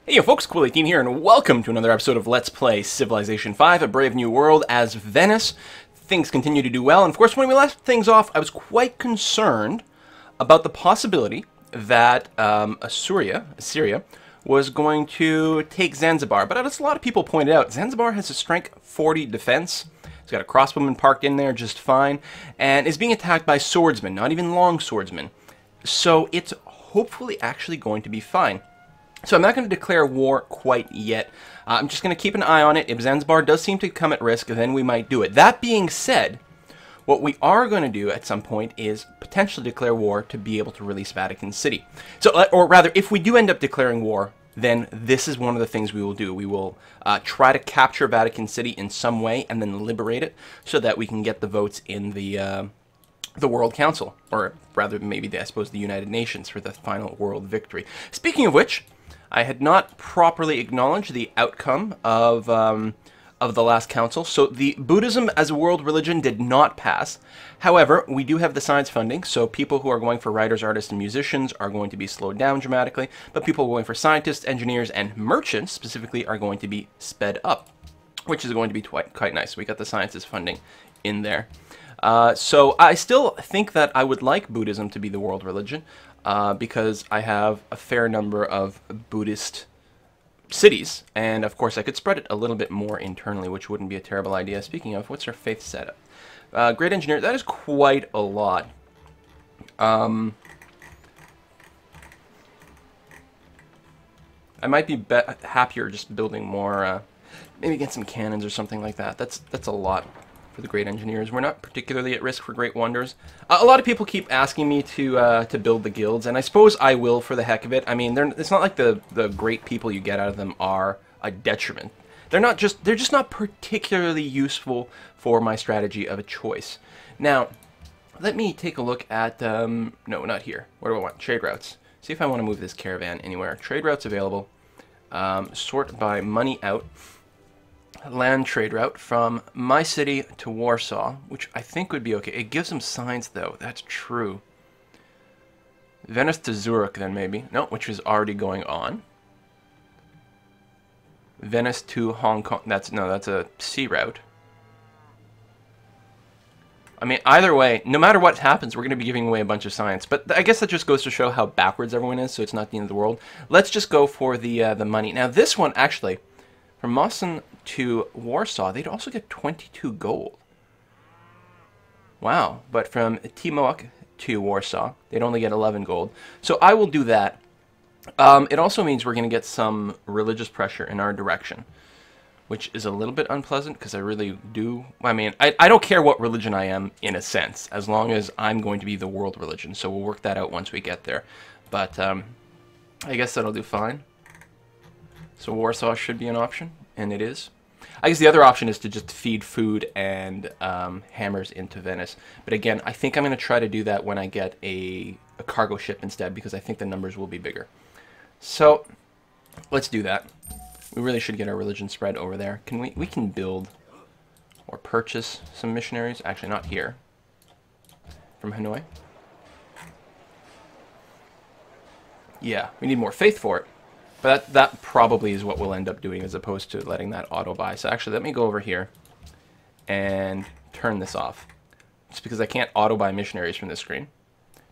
Hey yo folks, Cool18 here, and welcome to another episode of Let's Play Civilization 5, A Brave New World as Venice. Things continue to do well, and of course when we left things off, I was quite concerned about the possibility that Assyria was going to take Zanzibar. But as a lot of people pointed out, Zanzibar has a strength 40 defense. It's got a crossbowman parked in there just fine, and is being attacked by swordsmen, not even long swordsmen. So it's hopefully actually going to be fine. So I'm not going to declare war quite yet. I'm just going to keep an eye on it. If Zanzibar does seem to come at risk, then we might do it. That being said, what we are going to do at some point is potentially declare war to be able to release Vatican City. So, or rather, if we do end up declaring war, then this is one of the things we will do. We will try to capture Vatican City in some way and then liberate it so that we can get the votes in the World Council, or rather maybe I suppose the United Nations for the final world victory. Speaking of which, I had not properly acknowledged the outcome of the last council. So the Buddhism as a world religion did not pass. However, we do have the science funding, so people who are going for writers, artists, and musicians are going to be slowed down dramatically, but people going for scientists, engineers, and merchants specifically are going to be sped up, which is going to be quite nice. We got the sciences funding in there. So I still think that I would like Buddhism to be the world religion, because I have a fair number of Buddhist cities, and of course I could spread it a little bit more internally, which wouldn't be a terrible idea. Speaking of, what's our faith setup? Great engineer, that is quite a lot. I might be happier just building more, maybe get some cannons or something like that. That's a lot for the great engineers. We're not particularly at risk for great wonders. A lot of people keep asking me to build the guilds, and I suppose I will for the heck of it. I mean, it's not like the great people you get out of them are a detriment. They're just not particularly useful for my strategy of a choice. Now, let me take a look at, no, not here. What do I want? Trade routes. See if I want to move this caravan anywhere. Trade routes available. Sort by money out. Land trade route from my city to Warsaw, which I think would be okay. It gives them signs, though. That's true. Venice to Zurich, then, maybe. No, which is already going on. Venice to Hong Kong. That's a sea route. I mean, either way, no matter what happens, we're going to be giving away a bunch of science. But I guess that just goes to show how backwards everyone is, so it's not the end of the world. Let's just go for the money. Now, this one, actually, from Mosin to Warsaw, they'd also get 22 gold. Wow, but from Timoak to Warsaw, they'd only get 11 gold. So I will do that. It also means we're going to get some religious pressure in our direction, which is a little bit unpleasant because I really do. I mean, I don't care what religion I am, in a sense, as long as I'm going to be the world religion. So we'll work that out once we get there. But I guess that'll do fine. So Warsaw should be an option, and it is. I guess the other option is to just feed food and hammers into Venice. But again, I think I'm going to try to do that when I get a cargo ship instead, because I think the numbers will be bigger. So let's do that. We really should get our religion spread over there. We can build or purchase some missionaries. Actually, not here. From Hanoi. Yeah, we need more faith for it. But that probably is what we'll end up doing, as opposed to letting that auto-buy. So actually, let me go over here and turn this off. Just because I can't auto-buy missionaries from this screen.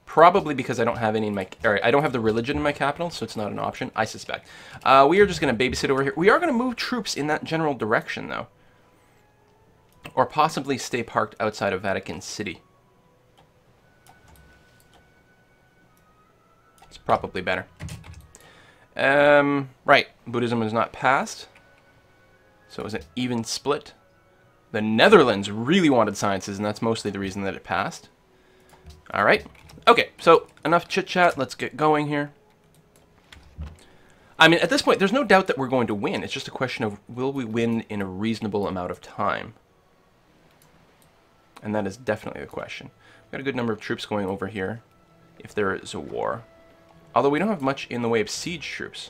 Probably because I don't have any in my... Or I don't have the religion in my capital, so it's not an option, I suspect. We are just going to babysit over here. We are going to move troops in that general direction, though. Or possibly stay parked outside of Vatican City. It's probably better. Right, Buddhism was not passed, so it was an even split. The Netherlands really wanted sciences, and that's mostly the reason that it passed. Alright, okay, so enough chit-chat, let's get going here. I mean, at this point, there's no doubt that we're going to win. It's just a question of, will we win in a reasonable amount of time? And that is definitely the question. We've got a good number of troops going over here, if there is a war. Although we don't have much in the way of siege troops.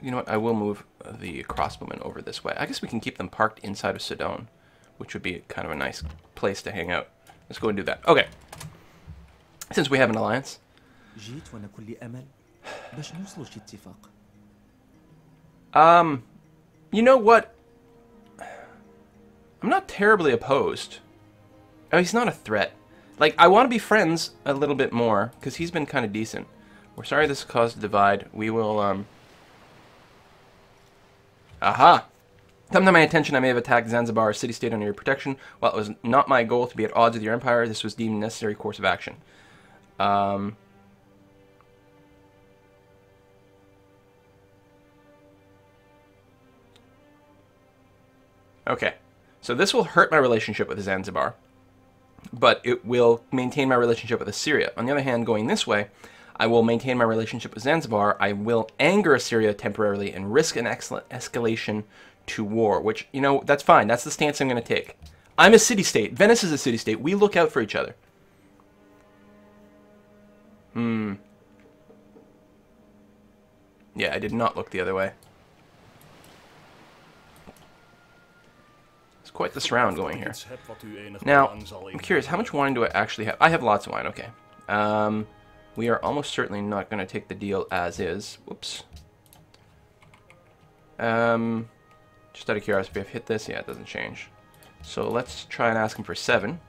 You know what? I will move the crossbowmen over this way. I guess we can keep them parked inside of Sidon, which would be kind of a nice place to hang out. Let's go and do that. Okay. Since we have an alliance, باش نوصلوا لشي اتفاق. You know what? I'm not terribly opposed. Oh, he's not a threat. Like, I want to be friends a little bit more, because he's been kind of decent. We're sorry this caused a divide. We will, Aha! Come to my attention, I may have attacked Zanzibar, a city-state under your protection. While it was not my goal to be at odds with your empire, this was deemed a necessary course of action. Okay. So this will hurt my relationship with Zanzibar, but it will maintain my relationship with Assyria. On the other hand, going this way, I will maintain my relationship with Zanzibar. I will anger Assyria temporarily and risk an escalation to war, which, you know, that's fine. That's the stance I'm going to take. I'm a city-state. Venice is a city-state. We look out for each other. Yeah, I did not look the other way. It's quite the surround going here. Now, I'm curious, how much wine do I actually have? I have lots of wine, okay. We are almost certainly not going to take the deal as is. Whoops. Just out of curiosity, if I've hit this, yeah, it doesn't change. So let's try and ask him for 7.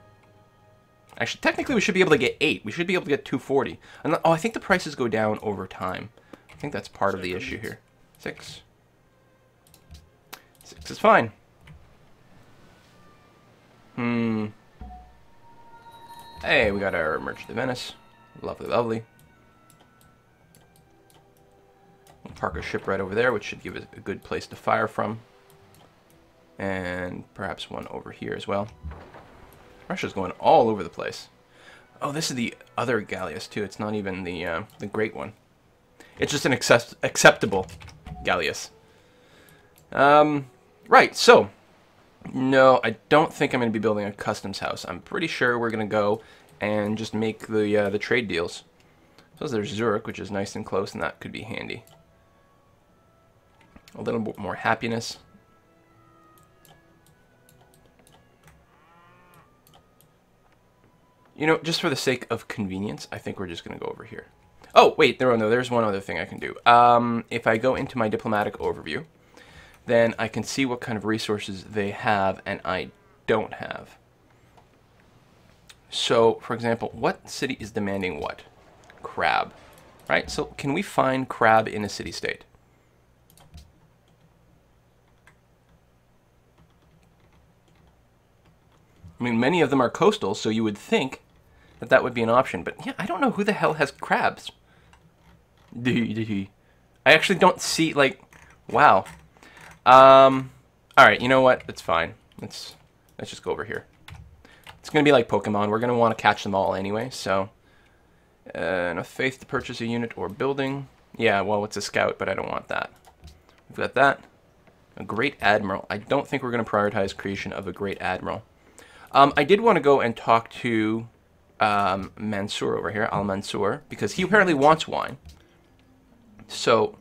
Actually, technically we should be able to get 8. We should be able to get 240. And oh, I think the prices go down over time. I think that's part of the issue here. 6. 6 is fine. Hey, we got our merchant to Venice. Lovely, lovely. We'll park our ship right over there, which should give us a good place to fire from. And perhaps one over here as well. Russia's going all over the place. Oh, this is the other galleass too. It's not even the great one. It's just an acceptable galleass. Right, so no, I don't think I'm going to be building a customs house. I'm pretty sure we're going to go and just make the trade deals. So there's Zurich, which is nice and close, and that could be handy. A little bit more happiness. You know, just for the sake of convenience, I think we're just going to go over here. Oh, wait, there's one other thing I can do. If I go into my diplomatic overview, then I can see what kind of resources they have and I don't have. So, for example, what city is demanding what? Crab. Right? So, can we find crab in a city-state? I mean, many of them are coastal, so you would think that that would be an option. But, yeah, I don't know who the hell has crabs. I actually don't see, like, wow. Alright, you know what? It's fine. Let's just go over here. It's going to be like Pokemon. We're going to want to catch them all anyway, so. Enough faith to purchase a unit or building. Yeah, well, it's a scout, but I don't want that. We've got that. A Great Admiral. I don't think we're going to prioritize creation of a Great Admiral. I did want to go and talk to Mansour over here, Al-Mansour, because he apparently wants wine. So,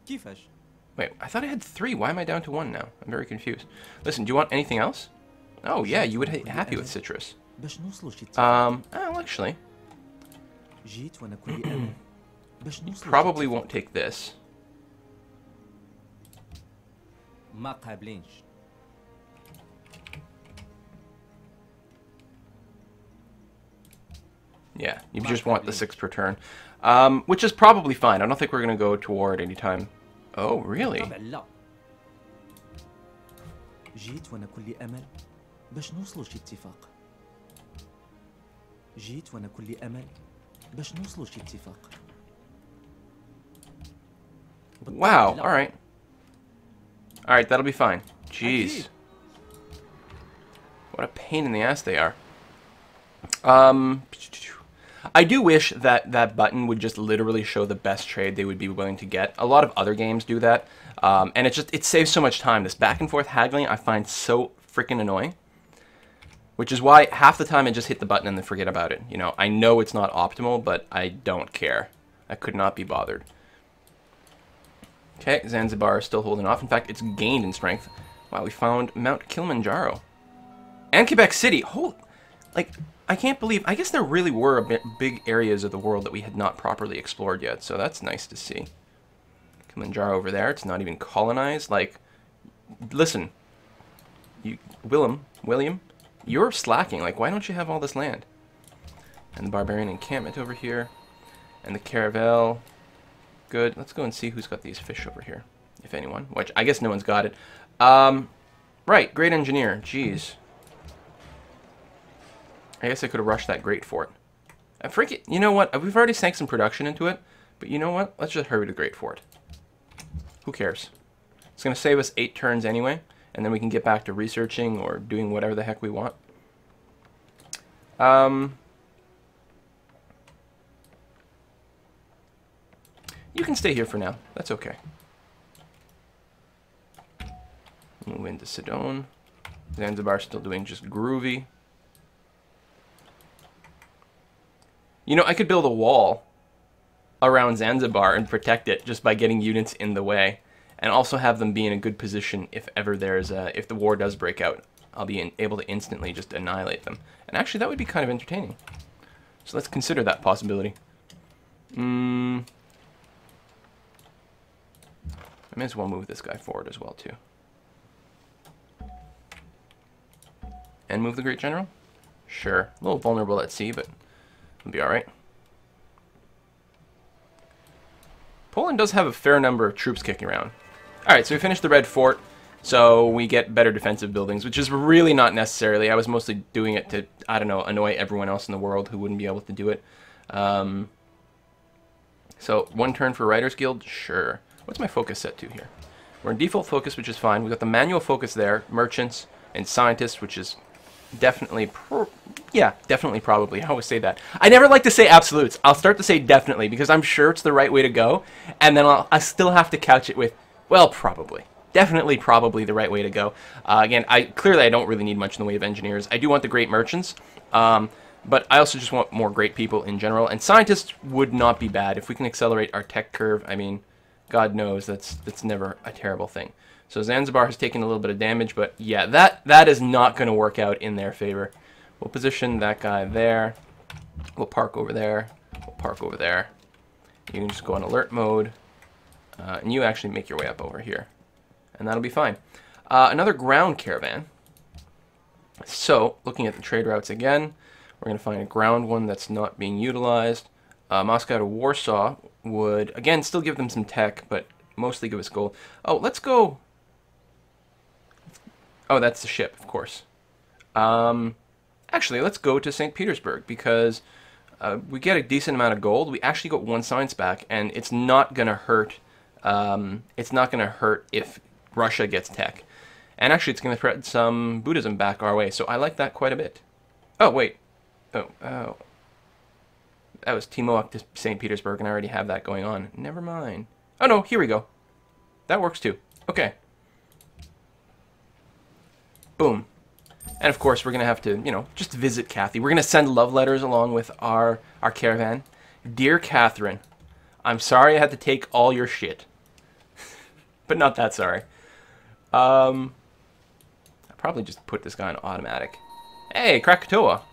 wait, I thought I had 3. Why am I down to 1 now? I'm very confused. Listen, do you want anything else? Oh, yeah, you would be happy with citrus. Oh, actually. Probably won't take this. Yeah, you just want the 6 per turn. Which is probably fine. I don't think we're going to go to war at any time. Oh, really? Wow, alright. Alright, that'll be fine. Jeez. What a pain in the ass they are. I do wish that that button would just literally show the best trade they would be willing to get. A lot of other games do that, and it saves so much time. This back and forth haggling I find so freaking annoying, which is why half the time I just hit the button and then forget about it. You know, I know it's not optimal, but I don't care. I could not be bothered. Okay, Zanzibar is still holding off. In fact, it's gained in strength. Wow, we found Mount Kilimanjaro. And Quebec City. Like, I can't believe... I guess there really were big areas of the world that we had not properly explored yet, so that's nice to see. Kilimanjaro over there, it's not even colonized. Like, listen, William, you're slacking. Like, why don't you have all this land? And the barbarian encampment over here. And the caravel. Good. Let's go and see who's got these fish over here, if anyone. Which, I guess no one's got it. Right, great engineer. Jeez. I guess I could have rushed that great fort. You know what? We've already sank some production into it. But you know what? Let's just hurry to great fort. Who cares? It's going to save us 8 turns anyway. And then we can get back to researching or doing whatever the heck we want. You can stay here for now. That's okay. Move into Sidon. Zanzibar still doing just groovy. You know, I could build a wall around Zanzibar and protect it just by getting units in the way. And also have them be in a good position if ever if the war does break out. I'll be able to instantly just annihilate them. And actually, that would be kind of entertaining. So let's consider that possibility. I may as well move this guy forward as well, too. And move the Great General? Sure. A little vulnerable at sea, but it'll be alright. Poland does have a fair number of troops kicking around. Alright, so we finished the Red Fort, so we get better defensive buildings, which is really not necessarily. I was mostly doing it to, I don't know, annoy everyone else in the world who wouldn't be able to do it. So, 1 turn for Writers Guild? Sure. What's my focus set to here? We're in default focus, which is fine. We've got the manual focus there, merchants and scientists, which is definitely, definitely probably. I always say that. I never like to say absolutes. I'll start to say definitely, because I'm sure it's the right way to go, and then I still have to couch it with, well, probably. Definitely, probably the right way to go. Again, clearly I don't really need much in the way of engineers. I do want the great merchants, but I also just want more great people in general, and scientists would not be bad. If we can accelerate our tech curve, I mean, God knows that's never a terrible thing. So Zanzibar has taken a little bit of damage, but yeah, that is not going to work out in their favor. We'll position that guy there. We'll park over there. We'll park over there. You can just go on alert mode, and you actually make your way up over here, and that'll be fine. Another ground caravan. So, looking at the trade routes again, we're going to find a ground one that's not being utilized. Moscow to Warsaw would, again, still give them some tech, but mostly give us gold. Oh, let's go... Oh, that's the ship, of course. Actually, let's go to St. Petersburg, because we get a decent amount of gold. We actually got 1 science back, and it's not going to hurt. It's not going to hurt if Russia gets tech. And actually, it's going to threaten some Buddhism back our way, so I like that quite a bit. Oh, wait. Oh. That was Timok to St. Petersburg, and I already have that going on. Never mind. Oh, no, here we go. That works, too. Okay. Boom. And, of course, we're going to have to, you know, just visit Kathy. We're going to send love letters along with our caravan. Dear Catherine, I'm sorry I had to take all your shit. But not that sorry. I'll probably just put this guy on automatic. Hey, Krakatoa.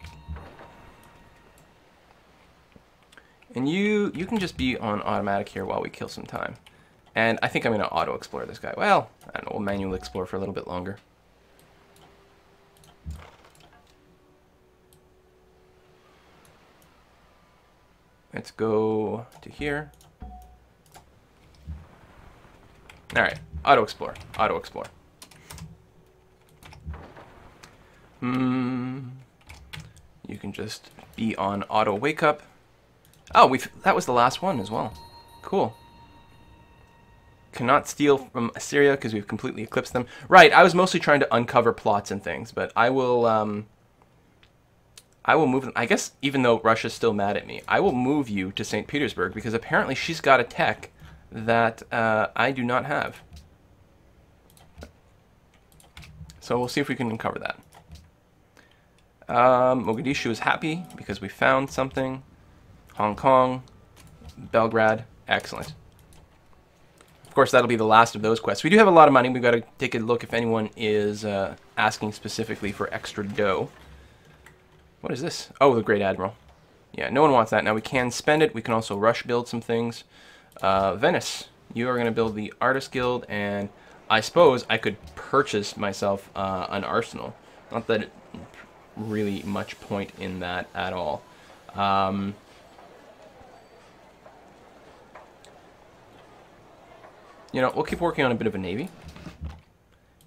And you can just be on automatic here while we kill some time. And I think I'm going to auto-explore this guy. Well, I don't know, we'll manually explore for a little bit longer. Let's go to here. Alright, auto-explore, auto-explore. You can just be on auto-wake-up. Oh, that was the last one as well. Cool. Cannot steal from Assyria because we've completely eclipsed them. Right, I was mostly trying to uncover plots and things, but I will move them. I guess even though Russia's still mad at me, I will move you to St. Petersburg because apparently she's got a tech that I do not have. So we'll see if we can uncover that. Mogadishu is happy because we found something. Hong Kong, Belgrade, excellent. Of course, that'll be the last of those quests. We do have a lot of money. We've got to take a look if anyone is asking specifically for extra dough. What is this? Oh, the Great Admiral. Yeah, no one wants that. Now we can spend it. We can also rush build some things. Venice, you are going to build the Artist Guild, and I suppose I could purchase myself an arsenal. Not that it really much point in that at all. You know, we'll keep working on a bit of a navy.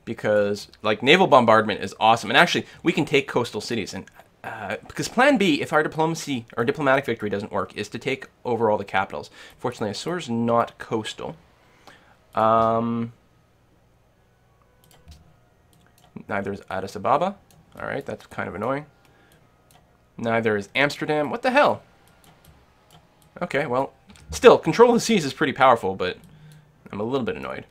Because, like, naval bombardment is awesome. And actually, we can take coastal cities. And because plan B, if our diplomacy or diplomatic victory doesn't work, is to take over all the capitals. Fortunately, Assur's not coastal. Neither is Addis Ababa. Alright, that's kind of annoying. Neither is Amsterdam. What the hell? Okay, well, still, control of the seas is pretty powerful, but I'm a little bit annoyed.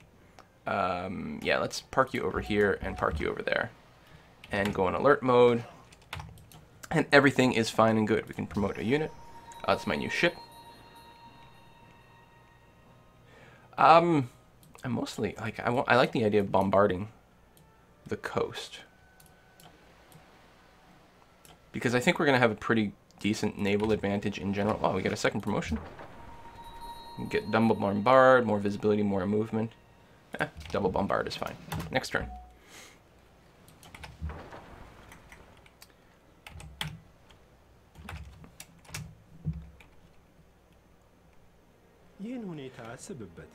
Yeah, let's park you over here and park you over there. And go in alert mode. And everything is fine and good. We can promote a unit. That's my new ship. I'm mostly, like, I like the idea of bombarding the coast. Because I think we're going to have a pretty decent naval advantage in general. Oh, we got a second promotion. We get double bombard, more visibility, more movement. Double bombard is fine. Next turn.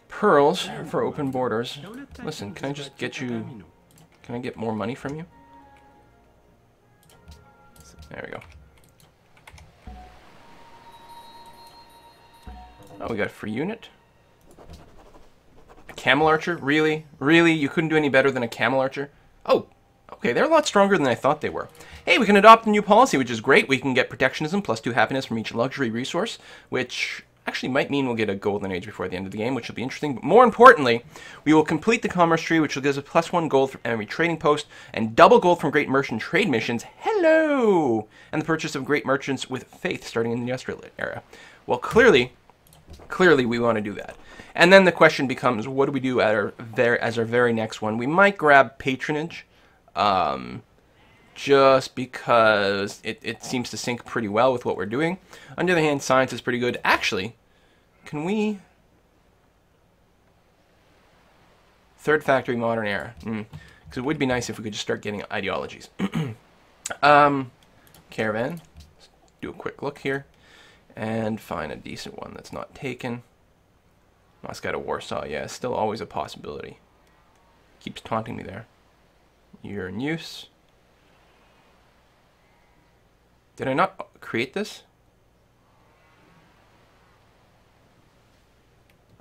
Pearls for open borders. Listen, can I just get you... Can I get more money from you? There we go. Oh, we got a free unit. A camel archer? Really? Really? You couldn't do any better than a camel archer? Oh, okay, they're a lot stronger than I thought they were. Hey, we can adopt a new policy, which is great. We can get protectionism plus 2 happiness from each luxury resource, which actually might mean we'll get a golden age before the end of the game, which will be interesting. But more importantly, we will complete the commerce tree, which will give us plus 1 gold from every trading post and double gold from great merchant trade missions. Hello! And the purchase of great merchants with faith starting in the industrial era. Well, clearly we want to do that. And then the question becomes, what do we do as our very next one? We might grab patronage, just because it seems to sync pretty well with what we're doing. On the other hand, science is pretty good. Actually, can we... Third factory, modern era. Because it would be nice if we could just start getting ideologies. Caravan. Let's do a quick look here. And find a decent one that's not taken. Moscow to Warsaw. Yeah, still always a possibility. Keeps taunting me there. You're in use. Did I not create this?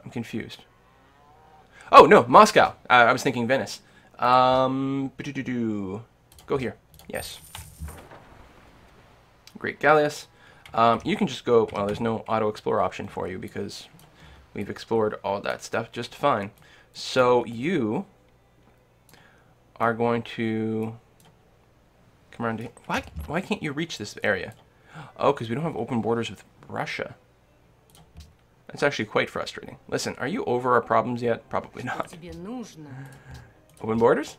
I'm confused. Oh, no, Moscow. I was thinking Venice. Go here. Yes. Great Gallius. You can just go, well, there's no auto-explore option for you because we've explored all that stuff just fine. So you are going to come around to here. Why can't you reach this area? Oh, because we don't have open borders with Russia. That's actually quite frustrating. Listen, are you over our problems yet? Probably not. Open borders?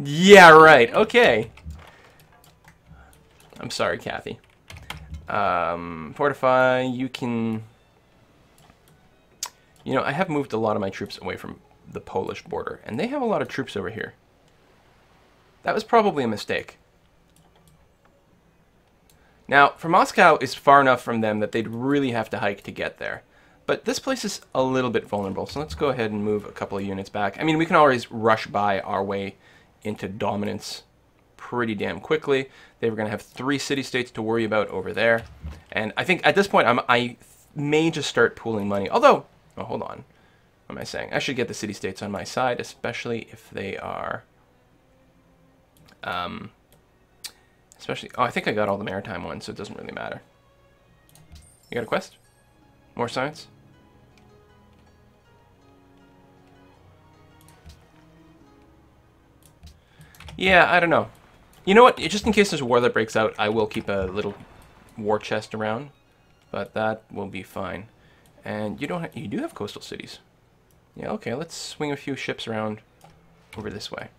Yeah, right. Okay. I'm sorry, Kathy. Fortify, you can... You know, I have moved a lot of my troops away from the Polish border, and they have a lot of troops over here. That was probably a mistake. Now, for Moscow is far enough from them that they'd really have to hike to get there. But this place is a little bit vulnerable, so let's go ahead and move a couple of units back. I mean, we can always rush by our way into dominance pretty damn quickly. They were going to have 3 city-states to worry about over there. And I think at this point, I may just start pooling money. Although, oh, hold on. What am I saying? I should get the city-states on my side, especially if they are... especially... Oh, I think I got all the maritime ones, so it doesn't really matter. You got a quest? More science? Yeah, I don't know. You know what? Just in case there's a war that breaks out, I will keep a little war chest around. But that will be fine. And you do have coastal cities. Yeah, okay, let's swing a few ships around over this way.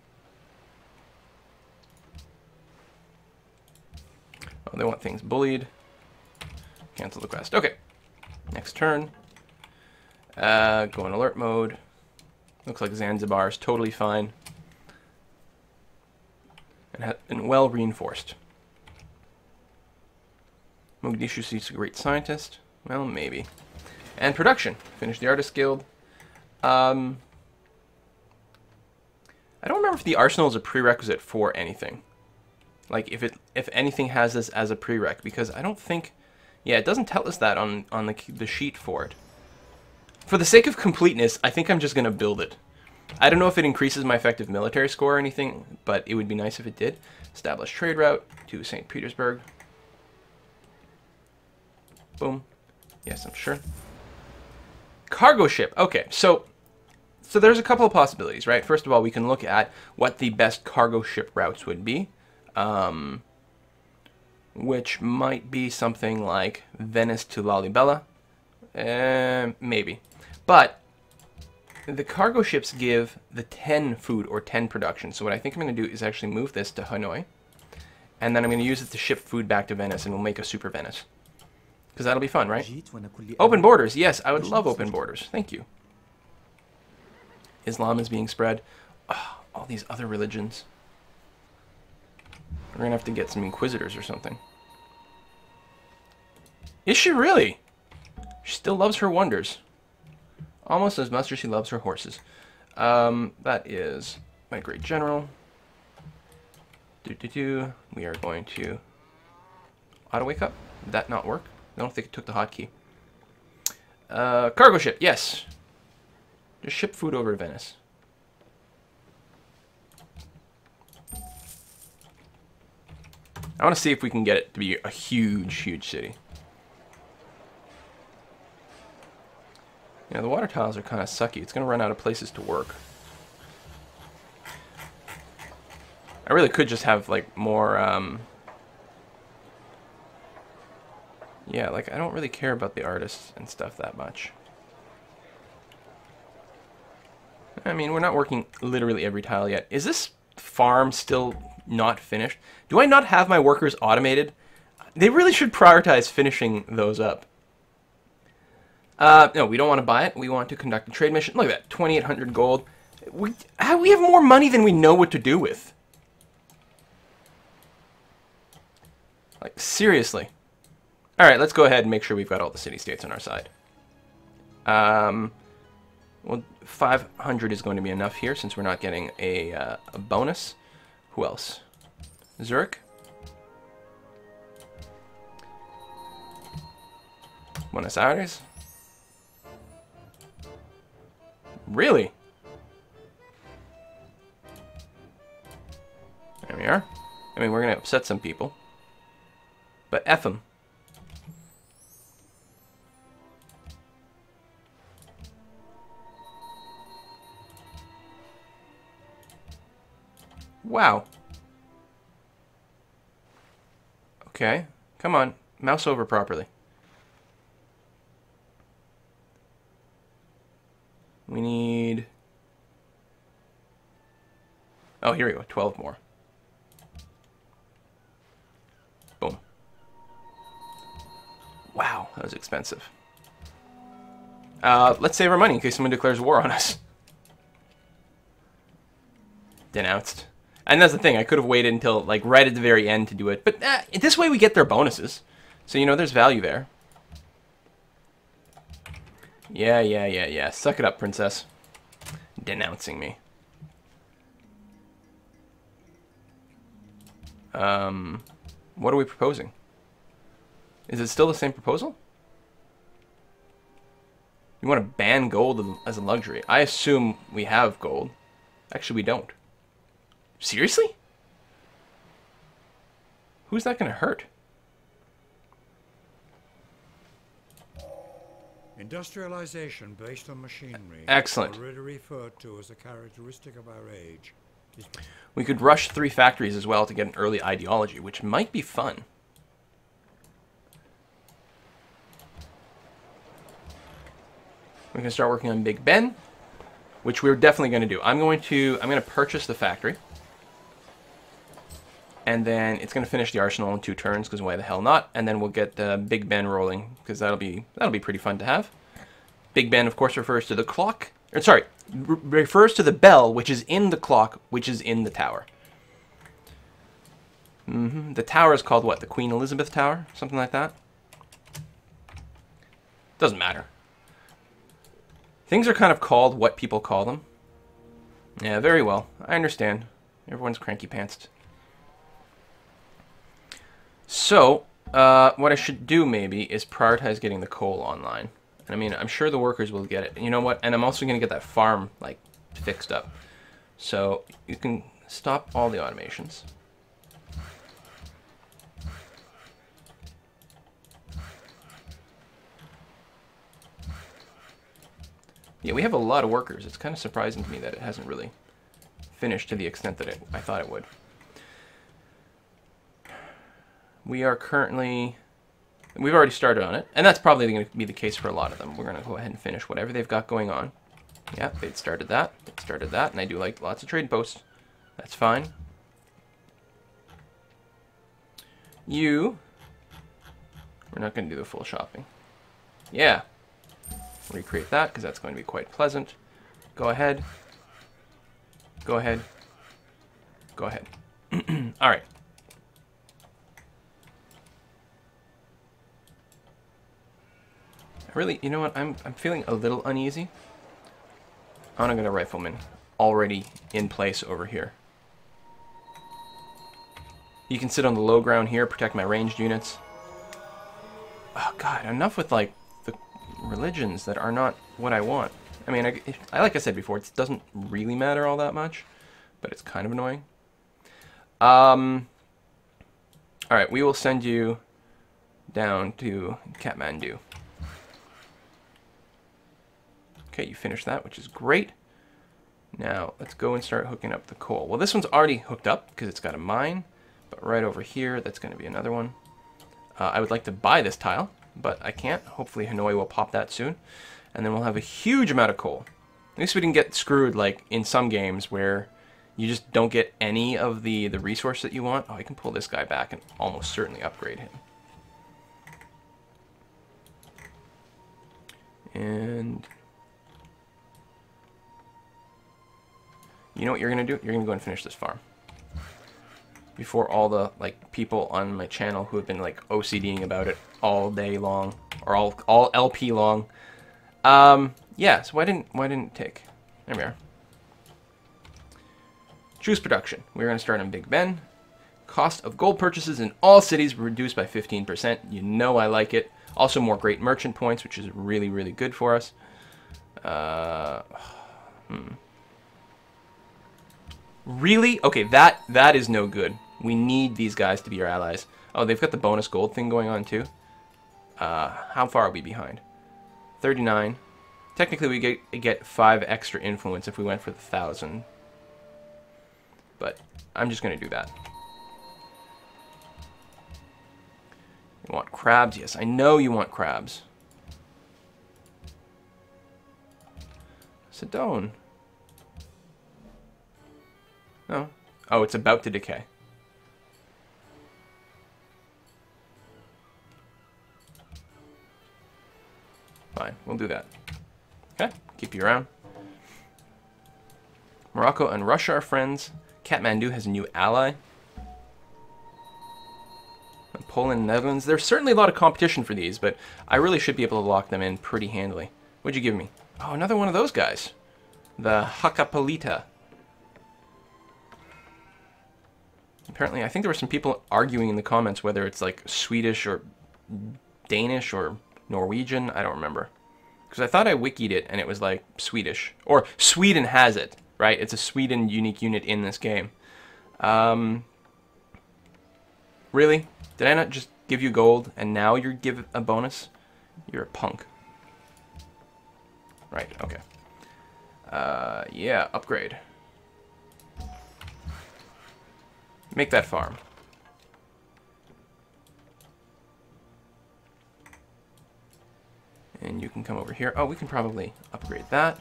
Oh, They want things bullied. Cancel the quest. Okay. Next turn. Go in alert mode. Looks like Zanzibar is totally fine. And well reinforced. Mogadishu sees a great scientist. Well, maybe. And production. Finish the Artist Guild. I don't remember if the arsenal is a prerequisite for anything. Like, if anything has this as a prereq, because I don't think... Yeah, it doesn't tell us that on the sheet for it. For the sake of completeness, I think I'm just going to build it. I don't know if it increases my effective military score or anything, but it would be nice if it did. Establish trade route to St. Petersburg. Boom. Yes, I'm sure. Cargo ship. Okay, so there's a couple of possibilities, right? First of all, we can look at what the best cargo ship routes would be, which might be something like Venice to Lalibela, maybe. But the cargo ships give the 10 food or 10 production. So what I think I'm going to do is actually move this to Hanoi, and then I'm going to use it to ship food back to Venice, and we'll make a super Venice. Because that'll be fun, right? Open borders. Yes, I would love open borders. Thank you. Islam is being spread. Oh, all these other religions. We're going to have to get some inquisitors or something. Is she really? She still loves her wonders. Almost as much as she loves her horses. That is my great general. We are going to auto wake up. Did that not work? I don't think it took the hotkey. Cargo ship, yes. Just ship food over to Venice. I want to see if we can get it to be a huge, huge city. Yeah, the water tiles are kind of sucky. It's going to run out of places to work. I really could just have, like, more, yeah, like, I don't really care about the artists and stuff that much. I mean, we're not working literally every tile yet. Is this farm still not finished? Do I not have my workers automated? They really should prioritize finishing those up. No, we don't want to buy it. We want to conduct a trade mission. Look at that, 2,800 gold. We have more money than we know what to do with. Like, seriously. Alright, let's go ahead and make sure we've got all the city-states on our side. Well, 500 is going to be enough here since we're not getting a bonus. Who else? Zurich. Buenos Aires. Really? There we are. I mean, we're going to upset some people. But F them. Wow. Okay. Come on. Mouse over properly. We need... Oh, here we go. 12 more. Boom. Wow, that was expensive. Let's save our money in case someone declares war on us. Denounced. And that's the thing, I could have waited until, like, right at the very end to do it. But this way we get their bonuses. So, you know, there's value there. Yeah. Suck it up, princess. Denouncing me. What are we proposing? Is it still the same proposal? You want to ban gold as a luxury. I assume we have gold. Actually, we don't. Seriously? Who's that going to hurt? Industrialization based on machinery. Excellent. Already referred to as a characteristic of our age. We could rush 3 factories as well to get an early ideology, which might be fun. We can start working on Big Ben, which we're definitely going to do. I'm going to purchase the factory. And then it's going to finish the arsenal in 2 turns, because why the hell not? And then we'll get Big Ben rolling, because that'll be pretty fun to have. Big Ben, of course, refers to the clock. Or, sorry, refers to the bell, which is in the clock, which is in the tower. The tower is called what? The Queen Elizabeth Tower? Something like that? Doesn't matter. Things are kind of called what people call them. Yeah, very well. I understand. Everyone's cranky pantsed. So, what I should do maybe is prioritize getting the coal online. And I mean, I'm sure the workers will get it. And you know what? And I'm also going to get that farm, like, fixed up. So, you can stop all the automations. Yeah, we have a lot of workers. It's kind of surprising to me that it hasn't really finished to the extent that I thought it would. We are currently... We've already started on it, and that's probably going to be the case for a lot of them. We're going to go ahead and finish whatever they've got going on. Yeah, they'd started that, and I do like lots of trade posts. That's fine. You... We're not going to do the full shopping. Yeah. Recreate that, because that's going to be quite pleasant. Go ahead. Go ahead. Go ahead. Alright. Really, you know what? I'm feeling a little uneasy. I want to get a rifleman already in place over here. You can sit on the low ground here, protect my ranged units. Oh god, enough with like the religions that are not what I want. I mean, I like I said before, it doesn't really matter all that much, but it's kind of annoying. Alright, we will send you down to Kathmandu. Okay, you finished that, which is great. Now, let's go and start hooking up the coal. Well, this one's already hooked up because it's got a mine, but right over here, that's going to be another one. I would like to buy this tile, but I can't. Hopefully Hanoi will pop that soon, and then we'll have a huge amount of coal. At least we didn't get screwed like in some games where you just don't get any of the resource that you want. Oh, I can pull this guy back and almost certainly upgrade him. And... you know what you're going to do? You're going to go and finish this farm. Before all the like people on my channel who have been like OCDing about it all day long. Or all LP long. Yeah, so why didn't it take? There we are. Juice production. We're going to start on Big Ben. Cost of gold purchases in all cities reduced by 15%. You know I like it. Also more great merchant points, which is really, really good for us. Really? Okay, that is no good. We need these guys to be our allies. Oh, they've got the bonus gold thing going on too. How far are we behind? 39. Technically, we get 5 extra influence if we went for the 1,000. But I'm just going to do that. You want crabs? Yes, I know you want crabs. Sedone. No. Oh, it's about to decay. Fine, we'll do that. Okay, keep you around. Morocco and Russia are friends. Kathmandu has a new ally. And Poland and Netherlands. There's certainly a lot of competition for these, but I really should be able to lock them in pretty handily. What'd you give me? Oh, another one of those guys. The Hakapolita. Apparently, I think there were some people arguing in the comments whether it's like Swedish or Danish or Norwegian. I don't remember. Because I thought I wikied it and it was like Swedish. Or Sweden has it, right? It's a Sweden unique unit in this game. Really? Did I not just give you gold and now you give a bonus? You're a punk. Right, okay. Yeah, upgrade. Make that farm. And you can come over here. Oh, we can probably upgrade that.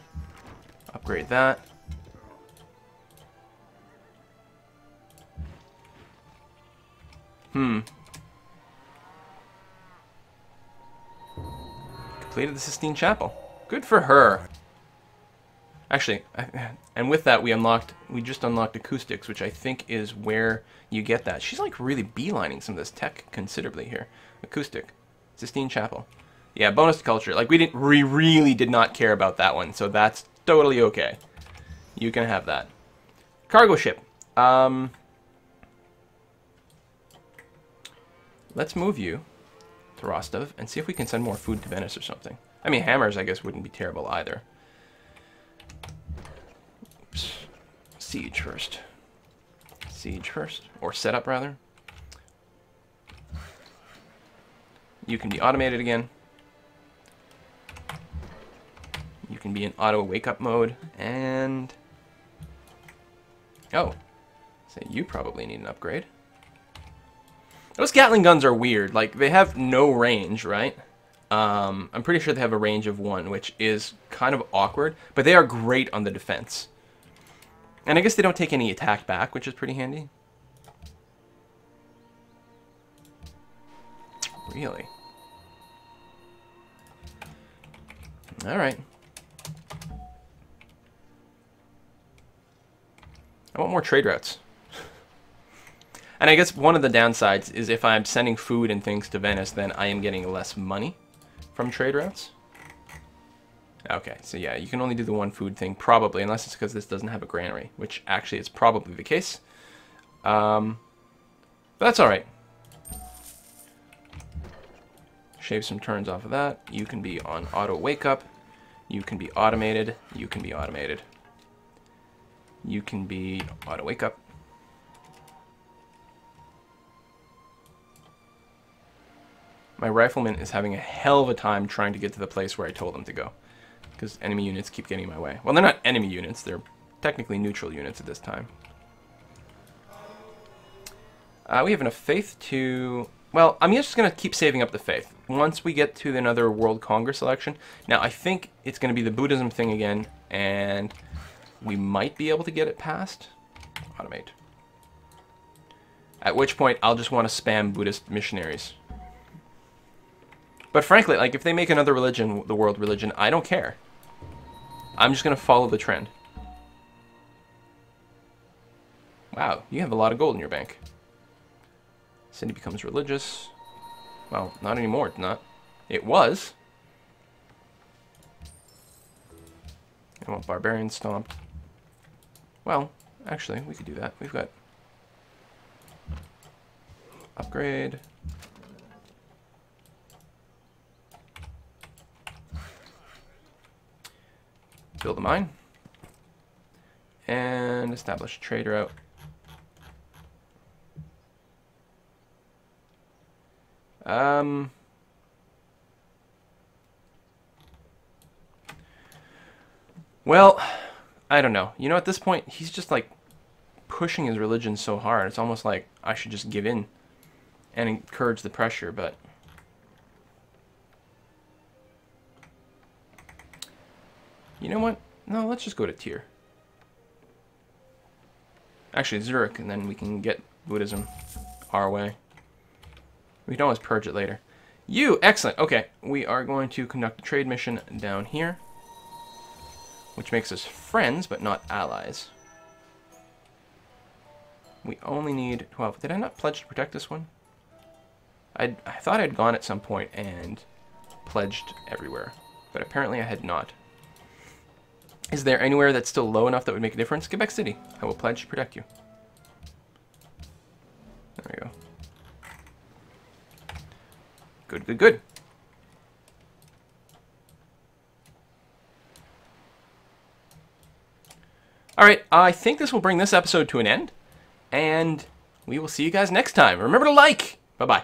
Upgrade that. Completed the Sistine Chapel. Good for her. Actually, and with that we just unlocked acoustics, which I think is where you get that. She's like really beelining some of this tech considerably here. Acoustic. Sistine Chapel. Yeah, bonus to culture. Like we really did not care about that one, so that's totally okay. You can have that. Cargo ship. Let's move you to Rostov and see if we can send more food to Venice or something. I mean, hammers, I guess, wouldn't be terrible either. Oops. Siege first. Siege first. Or setup, rather. You can be automated again. You can be in auto wake-up mode. And... oh. So you probably need an upgrade. Those Gatling guns are weird. Like, they have no range, right? I'm pretty sure they have a range of 1, which is kind of awkward. But they are great on the defense. And I guess they don't take any attack back, which is pretty handy. Really? Alright. I want more trade routes. And I guess one of the downsides is if I'm sending food and things to Venice, then I am getting less money from trade routes. Okay, so yeah, you can only do the one food thing, probably, unless it's because this doesn't have a granary, which actually is probably the case. But that's alright. Shave some turns off of that. You can be on auto wake up. You can be automated. You can be automated. You can be auto wake up. My rifleman is having a hell of a time trying to get to the place where I told him to go. Because enemy units keep getting in my way. Well, they're not enemy units. They're technically neutral units at this time. We have enough faith to... well, I'm just going to keep saving up the faith. Once we get to another World Congress election... now, I think it's going to be the Buddhism thing again. And we might be able to get it passed. Automate. At which point, I'll just want to spam Buddhist missionaries. But frankly, like, if they make another religion the world religion, I don't care. I'm just going to follow the trend. Wow, you have a lot of gold in your bank. City becomes religious. Well, not anymore, it's not. It was. I want barbarian stomped. Well, actually, we could do that. We've got... upgrade... build a mine. And establish a trade route. Well, I don't know. You know, at this point, he's just like pushing his religion so hard. It's almost like I should just give in and encourage the pressure, but... you know what? No, let's just go to tier. Actually, Zurich, and then we can get Buddhism our way. We can always purge it later. You! Excellent! Okay, we are going to conduct a trade mission down here. Which makes us friends, but not allies. We only need 12. Did I not pledge to protect this one? I thought I'd gone at some point and pledged everywhere. But apparently I had not. Is there anywhere that's still low enough that would make a difference? Quebec City. I will pledge to protect you. There we go. Good, good, good. Alright, I think this will bring this episode to an end. And we will see you guys next time. Remember to like! Bye-bye.